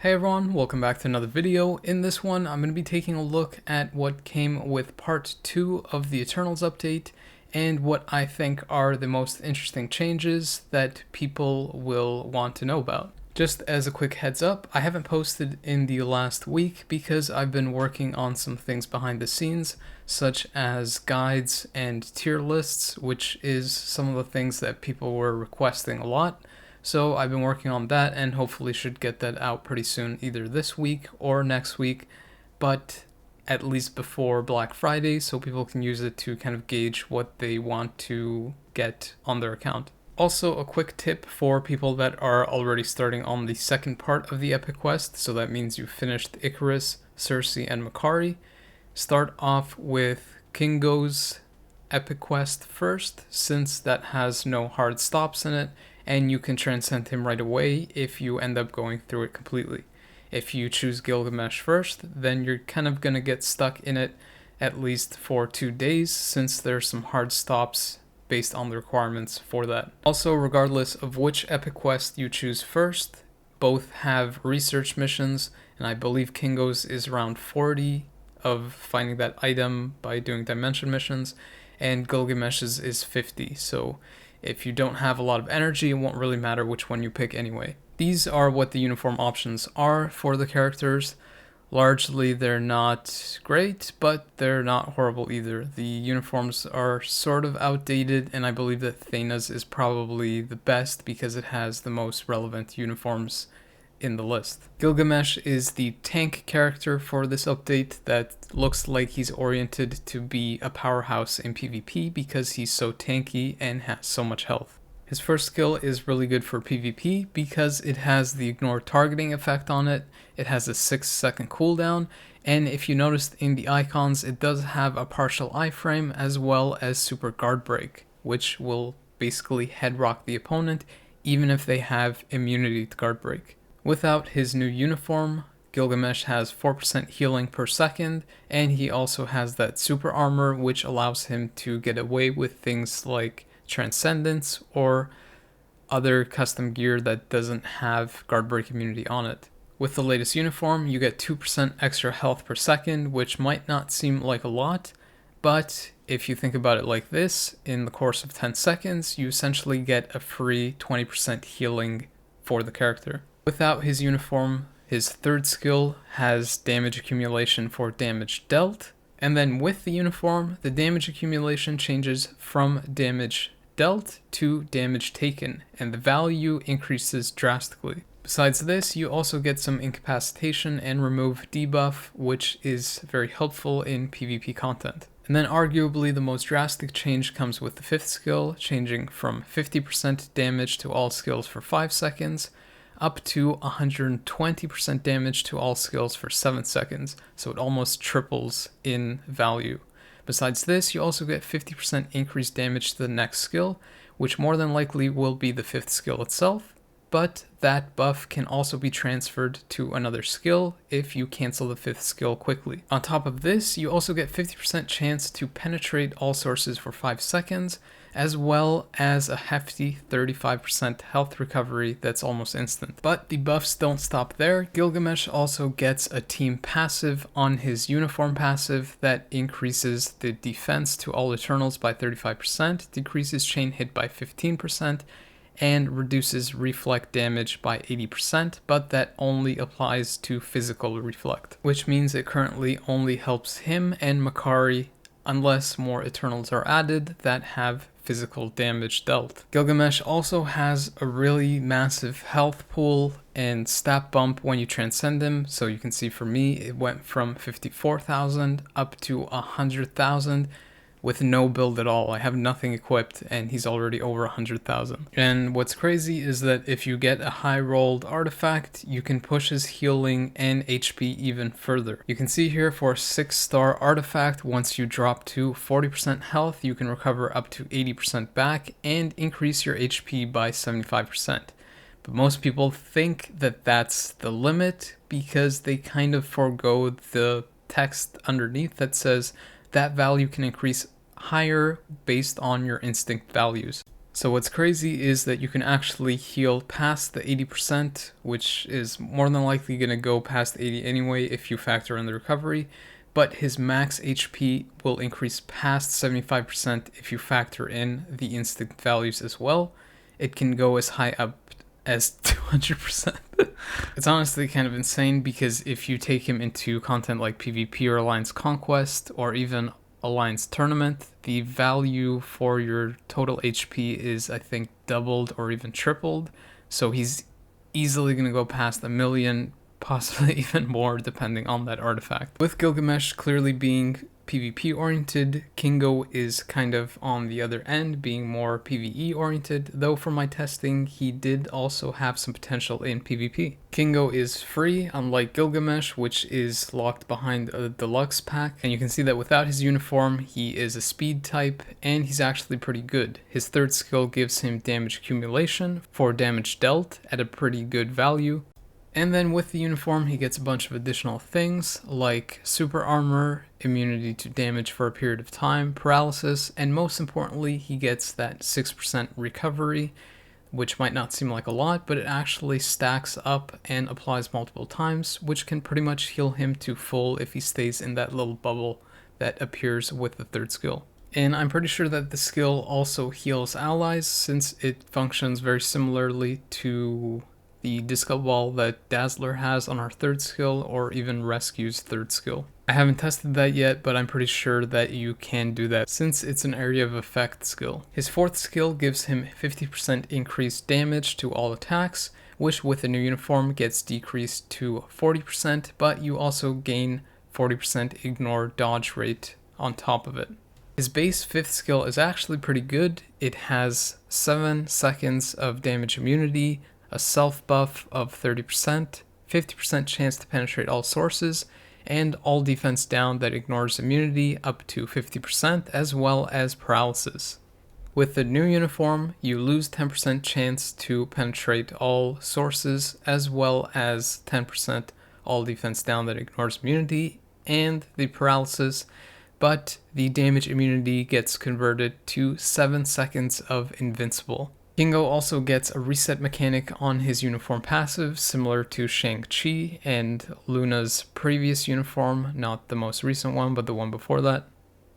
Hey everyone, welcome back to another video. In this one, I'm going to be taking a look at what came with part 2 of the Eternals update and what I think are the most interesting changes that people will want to know about. Just as a quick heads up, I haven't posted in the last week because I've been working on some things behind the scenes, such as guides and tier lists, which is some of the things that people were requesting a lot. So I've been working on that and hopefully should get that out pretty soon, either this week or next week, but at least before Black Friday, so people can use it to kind of gauge what they want to get on their account. Also, a quick tip for people that are already starting on the second part of the Epic Quest, so that means you've finished Icarus, Circe, and Makari. Start off with Kingo's Epic Quest first, since that has no hard stops in it, and you can transcend him right away if you end up going through it completely. If you choose Gilgamesh first, then you're kind of gonna get stuck in it at least for 2 days, since there's some hard stops based on the requirements for that. Also, regardless of which epic quest you choose first, both have research missions, and I believe Kingo's is around 40 of finding that item by doing dimension missions, and Gilgamesh's is 50, so if you don't have a lot of energy, it won't really matter which one you pick anyway. These are what the uniform options are for the characters. Largely, they're not great, but they're not horrible either. The uniforms are sort of outdated, and I believe that Thena's is probably the best because it has the most relevant uniforms in the list. Gilgamesh is the tank character for this update that looks like he's oriented to be a powerhouse in PvP because he's so tanky and has so much health. His first skill is really good for PvP because it has the ignore targeting effect on it, it has a 6-second cooldown, and if you noticed in the icons, it does have a partial iframe as well as super guard break, which will basically head rock the opponent even if they have immunity to guard break. Without his new uniform, Gilgamesh has 4% healing per second, and he also has that super armor which allows him to get away with things like Transcendence or other custom gear that doesn't have guard break immunity on it. With the latest uniform, you get 2% extra health per second, which might not seem like a lot, but if you think about it like this, in the course of 10 seconds, you essentially get a free 20% healing for the character. Without his uniform, his third skill has damage accumulation for damage dealt, and then with the uniform, the damage accumulation changes from damage dealt to damage taken, and the value increases drastically. Besides this, you also get some incapacitation and remove debuff, which is very helpful in PvP content. And then arguably the most drastic change comes with the fifth skill, changing from 50% damage to all skills for 5 seconds, up to 120% damage to all skills for 7 seconds, so it almost triples in value. Besides this, you also get 50% increased damage to the next skill, which more than likely will be the fifth skill itself, but that buff can also be transferred to another skill if you cancel the fifth skill quickly. On top of this, you also get 50% chance to penetrate all sources for 5 seconds, as well as a hefty 35% health recovery that's almost instant. But the buffs don't stop there. Gilgamesh also gets a team passive on his uniform passive that increases the defense to all Eternals by 35%, decreases chain hit by 15%, and reduces reflect damage by 80%, but that only applies to physical reflect, which means it currently only helps him and Makari unless more Eternals are added that have physical damage dealt. Gilgamesh also has a really massive health pool and stat bump when you transcend him, so you can see for me it went from 54,000 up to 100,000 with no build at all. I have nothing equipped and he's already over 100,000. And what's crazy is that if you get a high rolled artifact, you can push his healing and HP even further. You can see here for a 6-star artifact, once you drop to 40% health, you can recover up to 80% back and increase your HP by 75%. But most people think that that's the limit because they kind of forego the text underneath that says that value can increase higher based on your instinct values. So what's crazy is that you can actually heal past the 80%, which is more than likely going to go past 80 anyway if you factor in the recovery, but his max HP will increase past 75% if you factor in the instant values as well. It can go as high up as 200%. It's honestly kind of insane because if you take him into content like PvP or Alliance Conquest or even Alliance Tournament, the value for your total HP is, I think, doubled or even tripled. So he's easily going to go past 1,000,000, possibly even more, depending on that artifact. With Gilgamesh clearly being PvP oriented, Kingo is kind of on the other end, being more PvE oriented, though from my testing he did also have some potential in PvP. Kingo is free, unlike Gilgamesh, which is locked behind a deluxe pack, and you can see that without his uniform he is a speed type, and he's actually pretty good. His third skill gives him damage accumulation for damage dealt at a pretty good value. And then with the uniform, he gets a bunch of additional things like super armor, immunity to damage for a period of time, paralysis, and most importantly, he gets that 6% recovery, which might not seem like a lot, but it actually stacks up and applies multiple times, which can pretty much heal him to full if he stays in that little bubble that appears with the third skill. And I'm pretty sure that the skill also heals allies, since it functions very similarly to the disco ball that Dazzler has on our third skill, or even Rescue's third skill. I haven't tested that yet, but I'm pretty sure that you can do that since it's an area of effect skill. His fourth skill gives him 50% increased damage to all attacks, which with a new uniform gets decreased to 40%, but you also gain 40% ignore dodge rate on top of it. His base fifth skill is actually pretty good. It has 7 seconds of damage immunity, a self buff of 30%, 50% chance to penetrate all sources, and all defense down that ignores immunity up to 50%, as well as paralysis. With the new uniform, you lose 10% chance to penetrate all sources, as well as 10% all defense down that ignores immunity, and the paralysis, but the damage immunity gets converted to 7 seconds of invincible. Kingo also gets a reset mechanic on his uniform passive, similar to Shang-Chi and Luna's previous uniform, not the most recent one, but the one before that.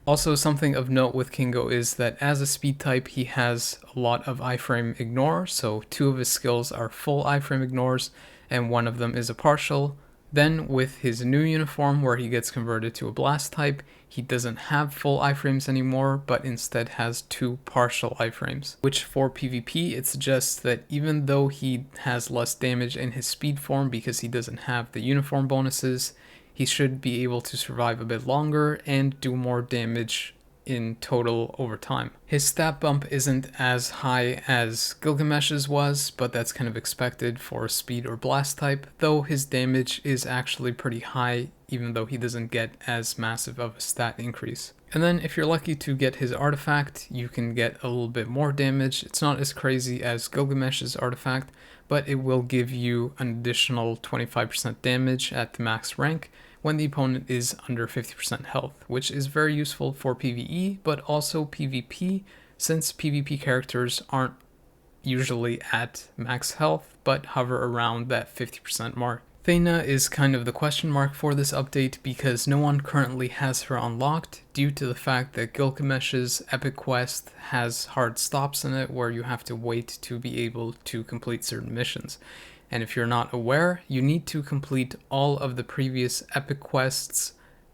Also, something of note with Kingo is that as a speed type, he has a lot of iframe ignore, so 2 of his skills are full iframe ignores, and 1 of them is a partial. Then with his new uniform, where he gets converted to a blast type, he doesn't have full iframes anymore, but instead has 2 partial iframes, which for PvP it suggests that even though he has less damage in his speed form because he doesn't have the uniform bonuses, he should be able to survive a bit longer and do more damage in total over time. His stat bump isn't as high as Gilgamesh's was, but that's kind of expected for a speed or blast type, though his damage is actually pretty high even though he doesn't get as massive of a stat increase. And then if you're lucky to get his artifact, you can get a little bit more damage. It's not as crazy as Gilgamesh's artifact, but it will give you an additional 25% damage at the max rank when the opponent is under 50% health, which is very useful for PvE, but also PvP, since PvP characters aren't usually at max health, but hover around that 50% mark. Thena is kind of the question mark for this update because no one currently has her unlocked due to the fact that Gilgamesh's epic quest has hard stops in it where you have to wait to be able to complete certain missions. And if you're not aware, you need to complete all of the previous epic quests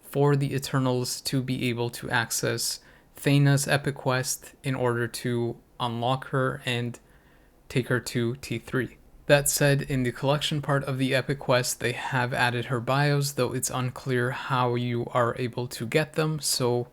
for the Eternals to be able to access Thena's epic quest in order to unlock her and take her to T3. That said, in the collection part of the epic quest, they have added her bios, though it's unclear how you are able to get them, so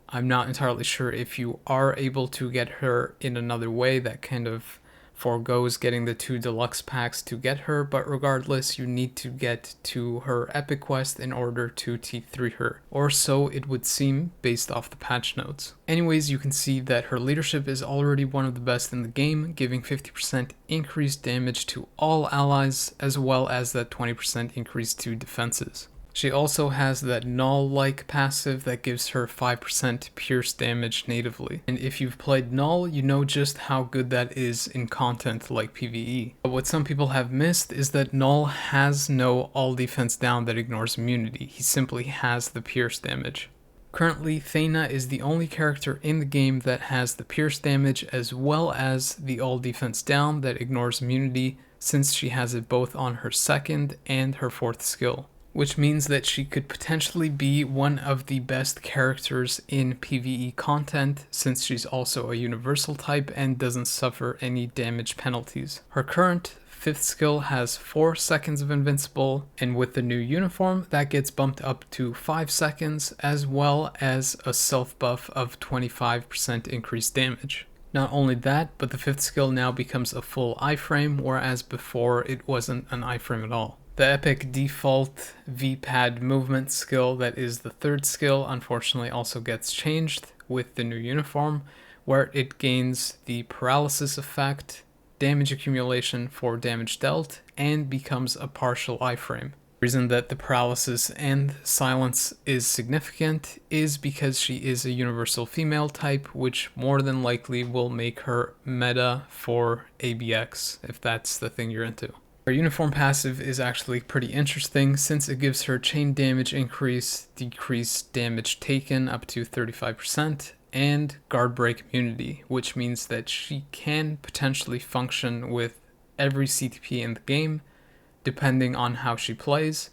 I'm not entirely sure if you are able to get her in another way that kind of forgoes getting the 2 deluxe packs to get her, but regardless, you need to get to her epic quest in order to T3 her, or so it would seem based off the patch notes. Anyways, you can see that her leadership is already one of the best in the game, giving 50% increased damage to all allies, as well as that 20% increase to defenses. She also has that Null-like passive that gives her 5% pierce damage natively. And if you've played Null, you know just how good that is in content like PvE. But what some people have missed is that Null has no all defense down that ignores immunity. He simply has the pierce damage. Currently, Thena is the only character in the game that has the pierce damage as well as the all defense down that ignores immunity, since she has it both on her second and her fourth skill, which means that she could potentially be one of the best characters in PvE content, since she's also a universal type and doesn't suffer any damage penalties. Her current 5th skill has 4 seconds of invincible, and with the new uniform that gets bumped up to 5 seconds, as well as a self buff of 25% increased damage. Not only that, but the 5th skill now becomes a full iframe, whereas before it wasn't an iframe at all. The epic default V-pad movement skill that is the 3rd skill unfortunately also gets changed with the new uniform, where it gains the paralysis effect, damage accumulation for damage dealt, and becomes a partial iframe. The reason that the paralysis and silence is significant is because she is a universal female type, which more than likely will make her meta for ABX, if that's the thing you're into. Her uniform passive is actually pretty interesting, since it gives her chain damage increase, decreased damage taken up to 35%, and guard break immunity, which means that she can potentially function with every CTP in the game, depending on how she plays,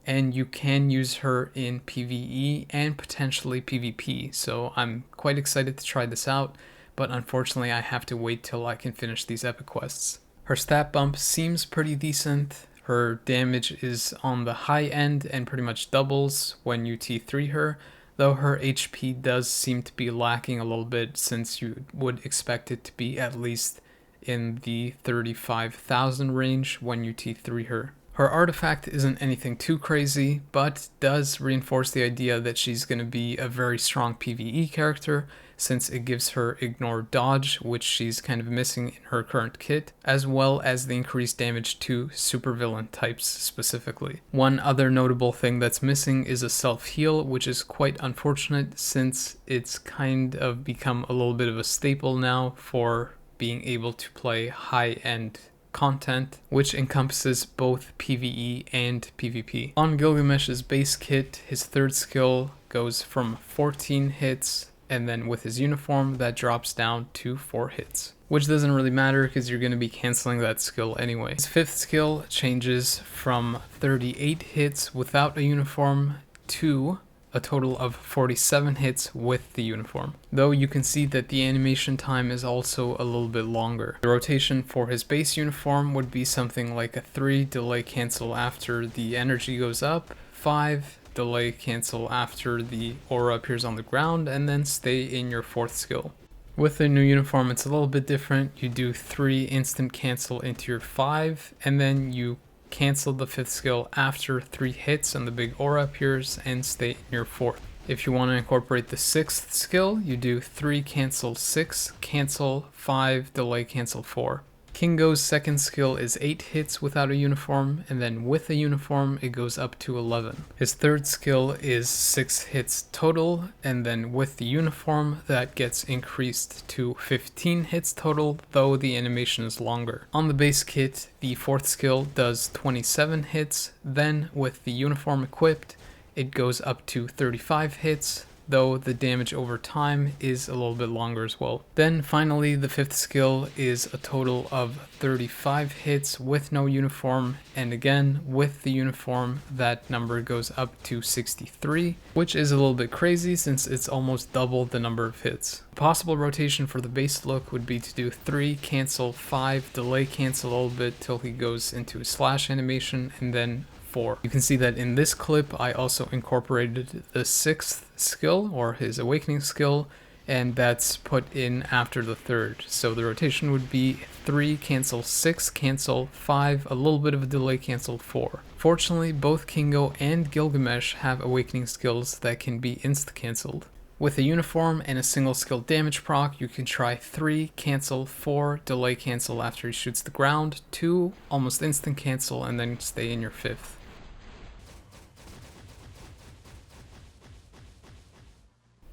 and you can use her in PvE and potentially PvP, so I'm quite excited to try this out, but unfortunately I have to wait till I can finish these epic quests. Her stat bump seems pretty decent. Her damage is on the high end and pretty much doubles when you T3 her, though her HP does seem to be lacking a little bit, since you would expect it to be at least in the 35,000 range when you T3 her. Her artifact isn't anything too crazy, but does reinforce the idea that she's going to be a very strong PvE character, since it gives her ignore dodge, which she's kind of missing in her current kit, as well as the increased damage to supervillain types specifically. One other notable thing that's missing is a self-heal, which is quite unfortunate, since it's kind of become a little bit of a staple now for being able to play high-end content, which encompasses both PvE and PvP. On Gilgamesh's base kit, his 3rd skill goes from 14 hits, and then with his uniform that drops down to 4 hits, which doesn't really matter because you're going to be canceling that skill anyway. His 5th skill changes from 38 hits without a uniform to a total of 47 hits with the uniform, though you can see that the animation time is also a little bit longer. The rotation for his base uniform would be something like a 3 delay cancel after the energy goes up, 5 delay cancel after the aura appears on the ground, and then stay in your 4th skill. With the new uniform it's a little bit different. You do 3 instant cancel into your 5, and then you cancel the 5th skill after 3 hits and the big aura appears, and stay in your 4th. If you want to incorporate the 6th skill, you do 3 cancel 6, cancel 5, delay cancel 4. Kingo's 2nd skill is 8 hits without a uniform, and then with a uniform it goes up to 11. His 3rd skill is 6 hits total, and then with the uniform that gets increased to 15 hits total, though the animation is longer. On the base kit, the 4th skill does 27 hits, then with the uniform equipped it goes up to 35 hits, though the damage over time is a little bit longer as well. Then finally the 5th skill is a total of 35 hits with no uniform, and again with the uniform that number goes up to 63, which is a little bit crazy since it's almost double the number of hits. A possible rotation for the base look would be to do 3 cancel 5, delay cancel a little bit till he goes into a slash animation, and then 4. You can see that in this clip I also incorporated the 6th skill, or his awakening skill, and that's put in after the 3rd. So the rotation would be 3 cancel 6, cancel 5, a little bit of a delay cancel 4. Fortunately, both Kingo and Gilgamesh have awakening skills that can be insta-cancelled. With a uniform and a single skill damage proc, you can try 3 cancel 4, delay cancel after he shoots the ground, 2 almost instant cancel, and then stay in your 5th.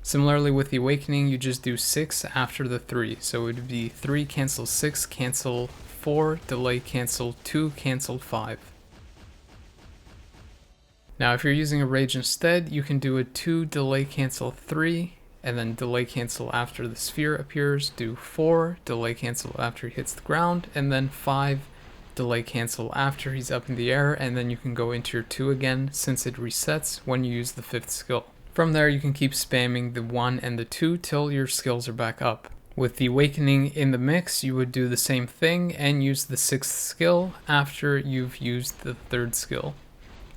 Similarly with the Awakening, you just do 6 after the 3. So it would be 3 cancel 6, cancel 4, delay cancel 2, cancel 5. Now if you're using a Rage instead, you can do a 2 delay cancel 3, and then delay cancel after the sphere appears, do 4 delay cancel after he hits the ground, and then 5 delay cancel after he's up in the air, and then you can go into your 2 again since it resets when you use the 5th skill. From there you can keep spamming the 1 and the 2 till your skills are back up. With the Awakening in the mix, you would do the same thing and use the 6th skill after you've used the 3rd skill.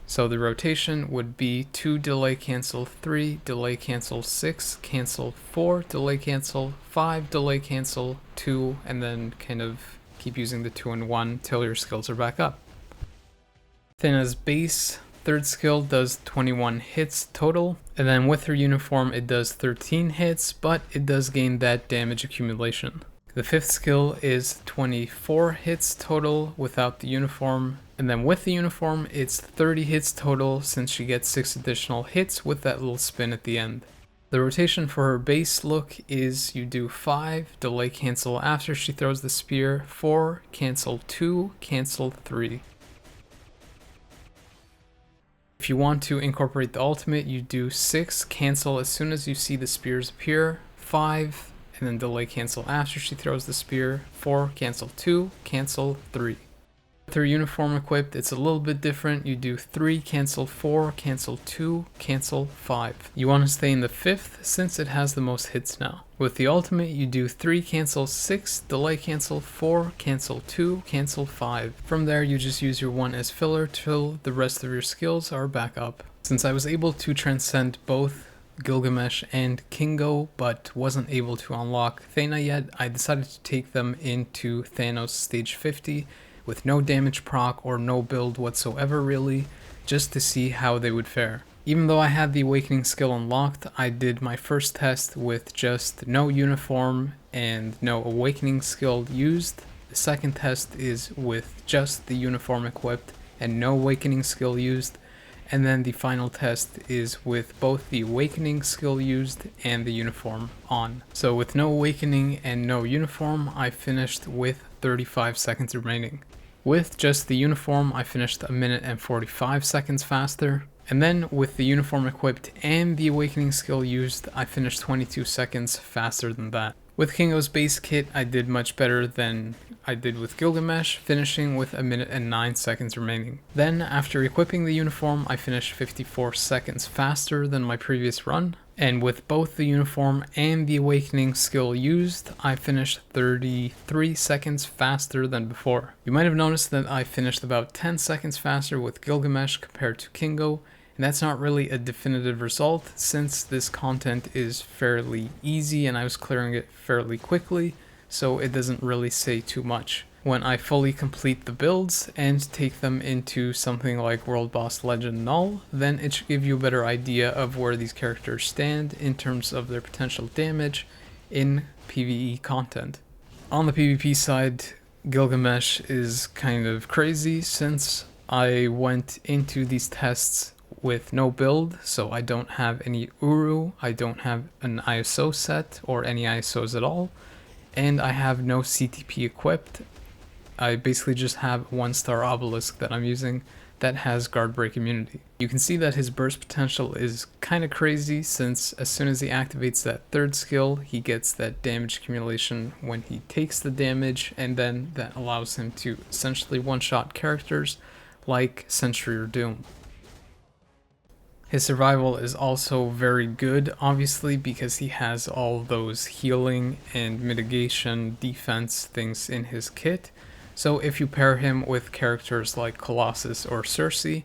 So the rotation would be 2 delay cancel 3, delay cancel 6, cancel 4, delay cancel 5, delay cancel 2, and then kind of keep using the 2 and 1 till your skills are back up. Thena's base 3rd skill does 21 hits total, and then with her uniform it does 13 hits, but it does gain that damage accumulation. The 5th skill is 24 hits total without the uniform, and then with the uniform it's 30 hits total since she gets 6 additional hits with that little spin at the end. The rotation for her base look is you do 5 delay cancel after she throws the spear, 4 cancel 2, cancel 3. If you want to incorporate the ultimate, you do 6 cancel as soon as you see the spears appear, 5 and then delay cancel after she throws the spear, 4 cancel 2, cancel 3. With her uniform equipped, it's a little bit different. You do 3 cancel 4, cancel 2, cancel 5. You want to stay in the 5th since it has the most hits now. With the ultimate, you do 3 cancel 6, delay cancel 4, cancel 2, cancel 5. From there, you just use your 1 as filler till the rest of your skills are back up. Since I was able to transcend both Gilgamesh and Kingo, but wasn't able to unlock Thena yet, I decided to take them into Thanos stage 50 with no damage proc or no build whatsoever really, just to see how they would fare. Even though I had the Awakening skill unlocked, I did my first test with just no uniform and no Awakening skill used. The second test is with just the uniform equipped and no Awakening skill used. And then the final test is with both the Awakening skill used and the uniform on. So with no Awakening and no uniform, I finished with 35 seconds remaining. With just the uniform, I finished 1 minute and 45 seconds faster. And then with the uniform equipped and the Awakening skill used, I finished 22 seconds faster than that. With Kingo's base kit, I did much better than I did with Gilgamesh, finishing with 1 minute and 9 seconds remaining. Then, after equipping the uniform, I finished 54 seconds faster than my previous run. And with both the uniform and the Awakening skill used, I finished 33 seconds faster than before. You might have noticed that I finished about 10 seconds faster with Gilgamesh compared to Kingo, and that's not really a definitive result since this content is fairly easy and I was clearing it fairly quickly, so it doesn't really say too much. When I fully complete the builds and take them into something like World Boss Legend Null, then it should give you a better idea of where these characters stand in terms of their potential damage in PvE content. On the PvP side, Gilgamesh is kind of crazy since I went into these tests with no build, so I don't have any Uru, I don't have an ISO set or any ISOs at all, and I have no CTP equipped. I basically just have 1-star obelisk that I'm using that has guard break immunity. You can see that his burst potential is kind of crazy since as soon as he activates that 3rd skill, he gets that damage accumulation when he takes the damage, and then that allows him to essentially one-shot characters like Sentry or Doom. His survival is also very good, obviously, because he has all those healing and mitigation defense things in his kit. So if you pair him with characters like Colossus or Cersei,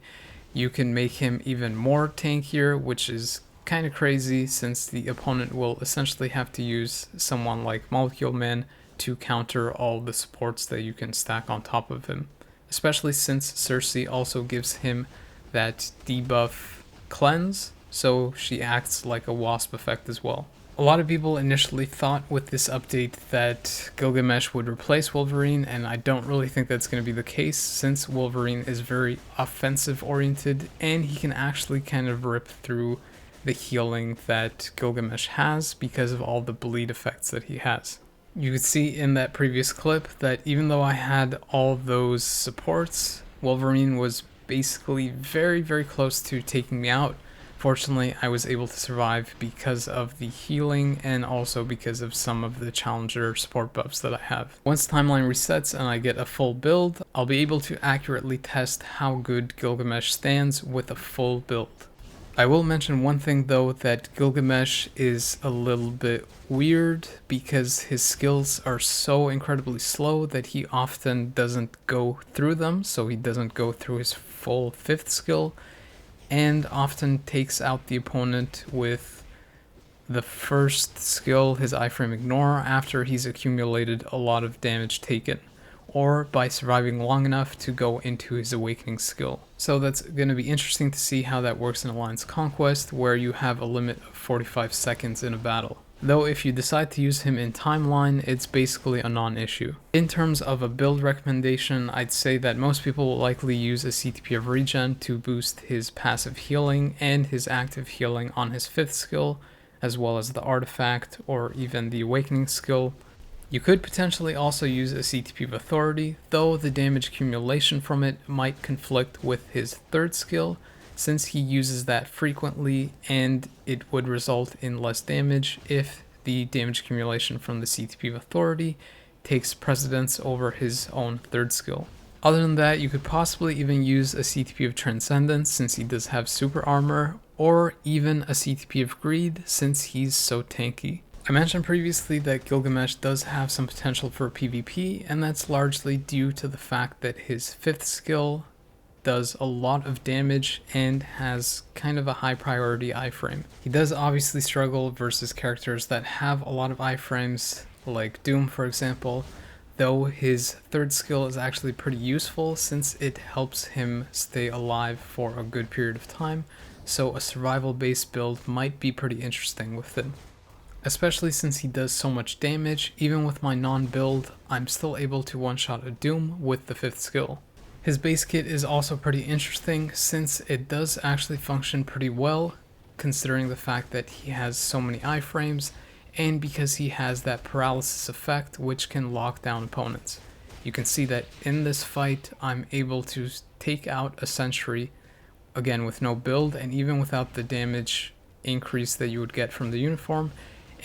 you can make him even more tankier, which is kind of crazy since the opponent will essentially have to use someone like Molecule Man to counter all the supports that you can stack on top of him. Especially since Cersei also gives him that debuff cleanse, so she acts like a wasp effect as well. A lot of people initially thought with this update that Gilgamesh would replace Wolverine, and I don't really think that's going to be the case since Wolverine is very offensive oriented and he can actually kind of rip through the healing that Gilgamesh has because of all the bleed effects that he has. You could see in that previous clip that even though I had all those supports, Wolverine was basically very, very close to taking me out. Fortunately, I was able to survive because of the healing and also because of some of the challenger support buffs that I have. Once timeline resets and I get a full build, I'll be able to accurately test how good Gilgamesh stands with a full build. I will mention one thing though, that Gilgamesh is a little bit weird because his skills are so incredibly slow that he often doesn't go through them, so he doesn't go through his full 5th skill, and often takes out the opponent with the first skill, his iframe ignore, after he's accumulated a lot of damage taken, or by surviving long enough to go into his awakening skill. So that's going to be interesting to see how that works in Alliance Conquest, where you have a limit of 45 seconds in a battle. Though if you decide to use him in timeline, it's basically a non-issue. In terms of a build recommendation, I'd say that most people will likely use a CTP of regen to boost his passive healing and his active healing on his 5th skill, as well as the artifact or even the awakening skill. You could potentially also use a CTP of authority, though the damage accumulation from it might conflict with his 3rd skill, since he uses that frequently, and it would result in less damage if the damage accumulation from the CTP of authority takes precedence over his own 3rd skill. Other than that, you could possibly even use a CTP of transcendence since he does have super armor, or even a CTP of greed since he's so tanky. I mentioned previously that Gilgamesh does have some potential for PvP, and that's largely due to the fact that his 5th skill does a lot of damage and has kind of a high priority iframe. He does obviously struggle versus characters that have a lot of iframes, like Doom for example, though his 3rd skill is actually pretty useful since it helps him stay alive for a good period of time, so a survival based build might be pretty interesting with him. Especially since he does so much damage, even with my non-build, I'm still able to one-shot a Doom with the 5th skill. His base kit is also pretty interesting since it does actually function pretty well, considering the fact that he has so many iframes, and because he has that paralysis effect which can lock down opponents. You can see that in this fight I'm able to take out a sentry, again with no build and even without the damage increase that you would get from the uniform,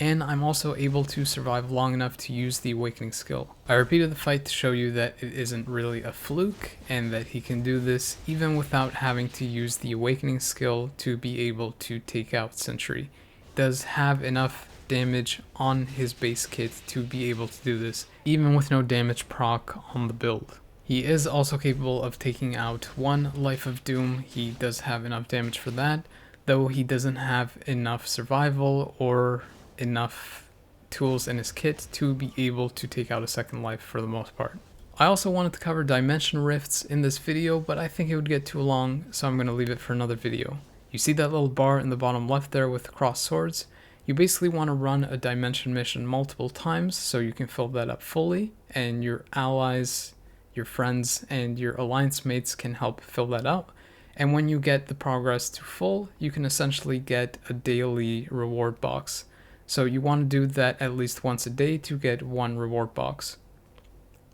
and I'm also able to survive long enough to use the awakening skill. I repeated the fight to show you that it isn't really a fluke and that he can do this even without having to use the awakening skill to be able to take out sentry. He does have enough damage on his base kit to be able to do this, even with no damage proc on the build. He is also capable of taking out 1 Life of Doom. He does have enough damage for that, though he doesn't have enough survival or enough tools in his kit to be able to take out a 2nd life for the most part. I also wanted to cover dimension rifts in this video, but I think it would get too long, so I'm going to leave it for another video. You see that little bar in the bottom left there with crossed swords? You basically want to run a dimension mission multiple times so you can fill that up fully, and your allies, your friends, and your alliance mates can help fill that up. And when you get the progress to full, you can essentially get a daily reward box. So you want to do that at least once a day to get 1 reward box.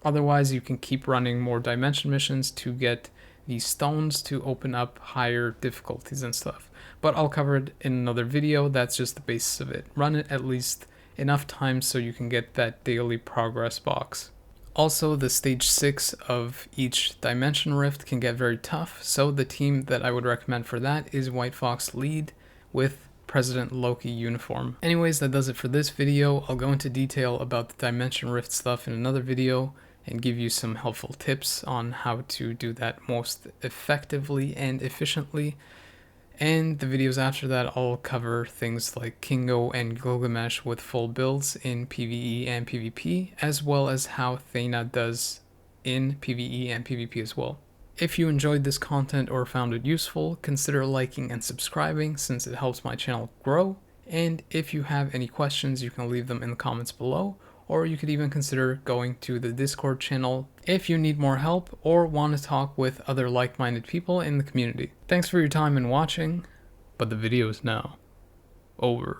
Otherwise, you can keep running more dimension missions to get these stones to open up higher difficulties and stuff. But I'll cover it in another video. That's just the basis of it. Run it at least enough times so you can get that daily progress box. Also, the stage 6 of each dimension rift can get very tough, so the team that I would recommend for that is White Fox Lead with President Loki uniform. Anyways, that does it for this video. I'll go into detail about the dimension rift stuff in another video and give you some helpful tips on how to do that most effectively and efficiently. And the videos after that, I'll cover things like Kingo and Gilgamesh with full builds in PvE and PvP, as well as how Thena does in PvE and PvP as well. If you enjoyed this content or found it useful, consider liking and subscribing since it helps my channel grow. And if you have any questions, you can leave them in the comments below, or you could even consider going to the Discord channel if you need more help or want to talk with other like-minded people in the community. Thanks for your time and watching, but the video is now. over.